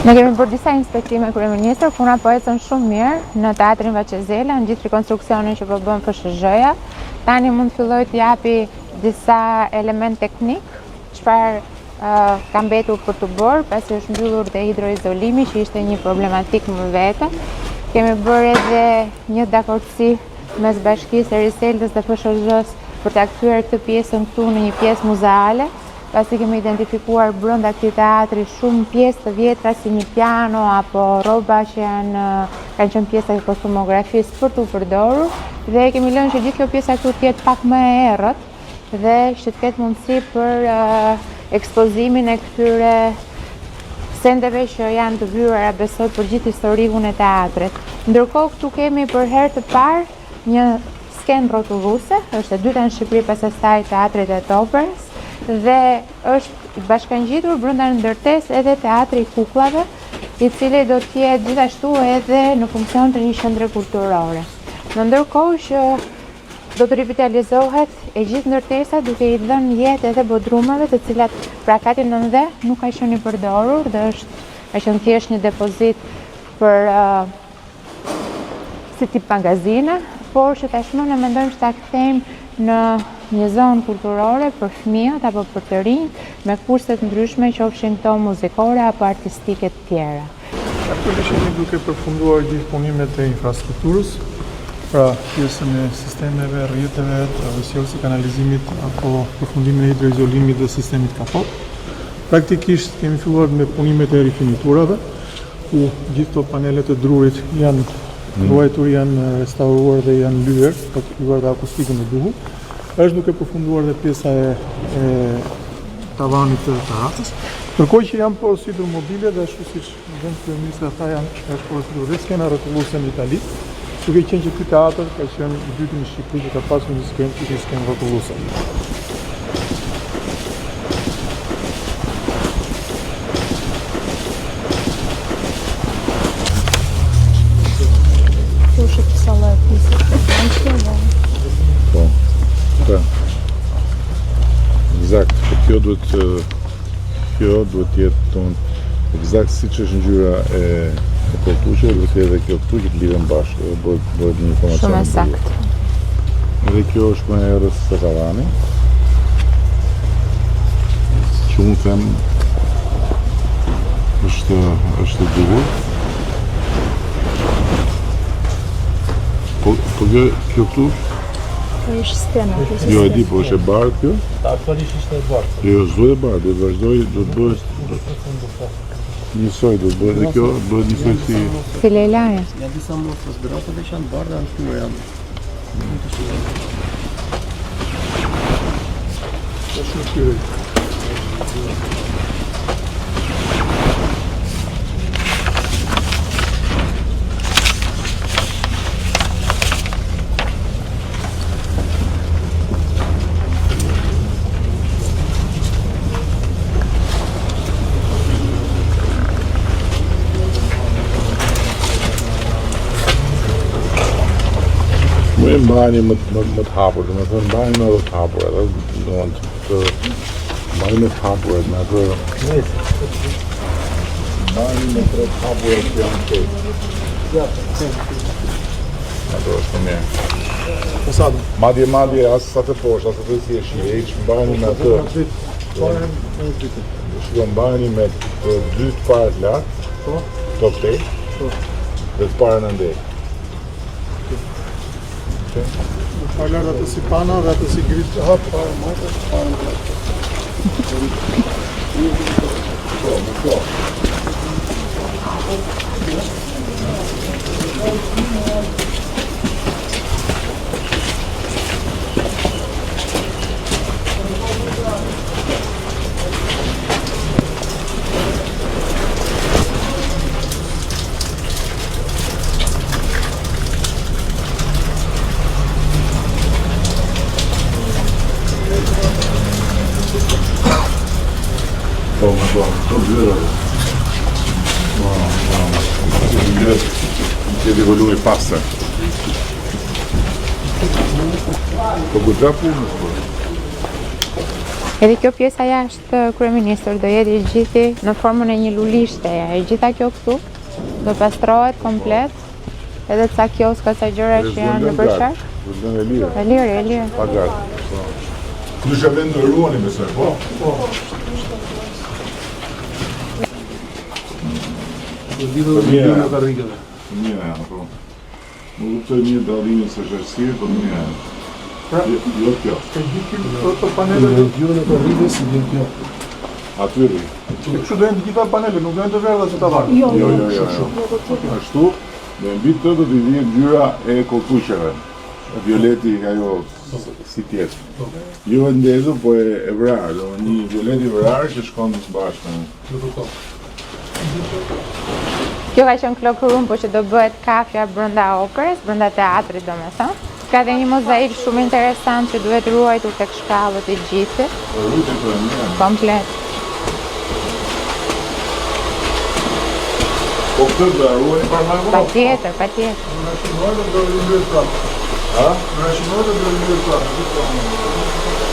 Ne kemi bërë disa inspektime kryeministër, puna po ecën shumë mirë në teatrin Vaçezela, në gjithë rekonstruksionin që po bën FSHZ-ja. Tani mund të filloj të japi disa element teknik, çfarë ka mbetur për të bërë, pasi është mbyllur dhe hidroizolimi, që ishte një problematik më vete. Kemi bërë edhe një dakordsi mes bashkisë e Riseldës dhe FSHZ-s për të kthyer këtë pjesën këtu në një pjesë muzeale, pasi kemi identifikuar brenda këtij teatri shumë pjesë të vjetra si një piano apo rroba që kanë qenë pjesa e kostumografisë për t'u përdorur, dhe kemi lënë që gjithë kjo pjesa këtu të jetë pak më e errët dhe që të ketë mundësi për ekspozimin e këtyre sendeve që janë të vryera besoj për gjithë historikun e teatrit. Ndërkohë këtu kemi për herë të parë një skenë rrotulluese, është e dyta në Shqipëri pas asaj teatrit e Operës, dhe është bashkangjitur brenda ndërtesë edhe teatri i kukullave, i cili do të jetë gjithashtu edhe në funksion të një qendre kulturore. Në ndërkohë që do të rivitalizohet e gjithë ndërtesa duke i dhënë jetë edhe bodrumave, të cilat pra katin nëndhe nuk ka qenë i përdorur dhe ka qenë thjesht një depozit për si tip magazine, por që tashmë ne mendojmë që ta kthejmë në një zonë kulturore për fëmijët apo për të rinj me kurse të ndryshme, qofshin këto muzikore apo artistike të tjera. Aktualisht jemi duke përfunduar gjithë punimet e infrastrukturës, pra pjesën e sistemeve, rrjeteve, travesjellësit, kanalizimit apo përfundimin e hidroizolimit dhe sistemit kapot. Praktikisht kemi filluar me punimet e rifiniturave, ku gjithë këto panelet e drurit janë ruajtur, janë restauruar dhe janë lyer, për të krijuar dhe akustikën e duhur. Është duke përfunduar dhe pjesa e tavanit të terracës. Ndërkohë që janë porositur mobile dhe ashtu siç vend kryeministri ata janë porositur dhe skena rrotulluese në Itali, duke qenë që ky teatr ka qenë i dyti në Shqipëri që ka pasur një skenë rrotulluese. Eksakt, kjo duhet jetë eksakt si që është ngjyra e koltuqe, duhet jetë edhe kjo këtu që të lidhen bashkë, bëhet një informacion. Shumë saktë. Edhe kjo është më e errës se tavani. Që unë them është duhur. Po kjo këtu? Kjo është stena. Jo, e di, po është e bardhë kjo? Aktualisht ishte e bardhë. Jo, s'duhet e bardhë, duhet vazhdoj, do të bëhet njësoj, do të bëhet dhe kjo, bëhet njësoj si... Si lejlaja. Janë disa mostra zbratave që janë bardha në këtyre janë. Është në këtyre. Më e mbajni më të hapur, dhe me thënë mbajni më të hapur, edhe mbajni më të hapur, me atë... Mbajni më të hapur që janë të. Ato është të mirë. Madje, asë sa të poshtë, asë të si e shqivejq, mbajni me atë... Mbajni me të dy të parët lartë, të këtej, dhe të parën në ndej. Falar atë si pana dhe atë si gritë hapë, parë majtë, parë në majtë. Po, të vjërë. Kjeti volumi pasër. Po, gudra punës, po. Edhe kjo pjesa jashtë kryeministër do jetë i gjithi në formën e një lulishte. E gjitha kjo këtu do pastrohet komplet, edhe ca kioska, ca gjëra që janë në përshar. Zëndën e lirë. E lirë. Pa gati. Dysha vend të ruani besoj, po? Po. Mirë janë, po. Më kuptoj një dallimi së shërësirë, po mirë janë. Jo kjo. E gjithë këto panelet e Gjurën e korridës si vjen kjo. Atyri. kështu do jenë të gjitha panelet, nuk do jenë të verdha që ta varë. Jo. Ashtu, në mbi të do t'i vjen ngjyra e koltuqeve. Violeti ajo si tjetë. Jo e ndezur, po e vrarë, do një violet i vrarë që shkon bashkë. Kjo ka qenë cloakroom, po që do bëhet kafja brenda operës, brenda teatrit domethënë. Ka dhe një mozaik shumë interesant që duhet ruajtur tek shkallët e gjithë. Komplet. Po këtë do ruani para më Patjetër. Në shinohet do rinjëhet prapë. Ha? Në shinohet do rinjëhet prapë.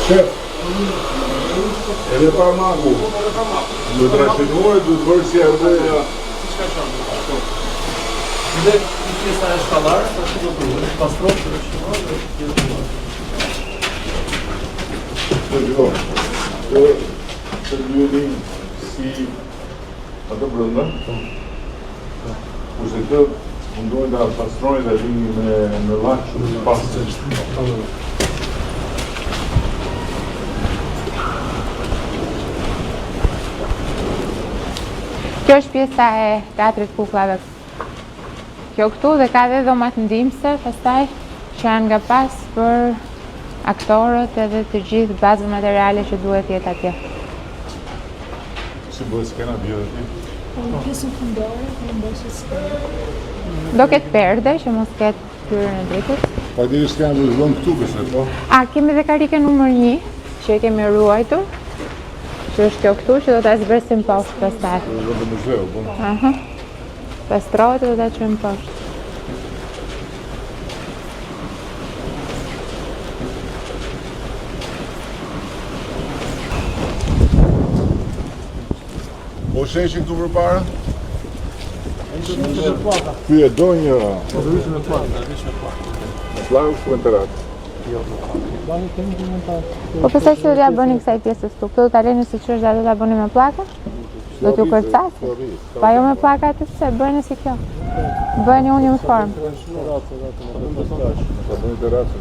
Shef. Edhe para magu. Do të rashinohet, do të bërë si atë. Dhe pjesa e shkallarës, ashtu do të bëhet, pastrohet, rëshinohet dhe Të lyeni si atë brënda. Kurse këtë mundohen të pastrojnë dhe vini me lakë shumë të pasë. Kjo është pjesa e teatrit kukullave. Kjo këtu dhe ka dhe dhomat ndihmëse, pastaj që janë nga pas për aktorët edhe të gjithë bazë materiale që duhet jetë atje. Si bëhet skena bjërë ti? Pjesën fundore, në mbështje skena. Do ketë perde që mos ketë hyrjen e dritës. Pa diri skena do të zhvon këtu besoj, po? Kemi dhe karike numër 1 që e kemi ruajtur, që është kjo këtu që do ta zbresim poshtë pastaj. Do të muzeu, po? Pastrohet dhe do ta çojmë poshtë. Po sheshin këtu për para? Ky e do një... Do vishë me plakë. Në plakë është për të ratë. Po pse që do t'ja bëni kësaj pjesës këtu? Këtu do ta leni siç është dhe do ta bëni me pllakën? Do t'ju kërcasi? Pa jo me pllaka aty pse bëni si kjo? Bëni unë uniform. Ka bëni të ratë,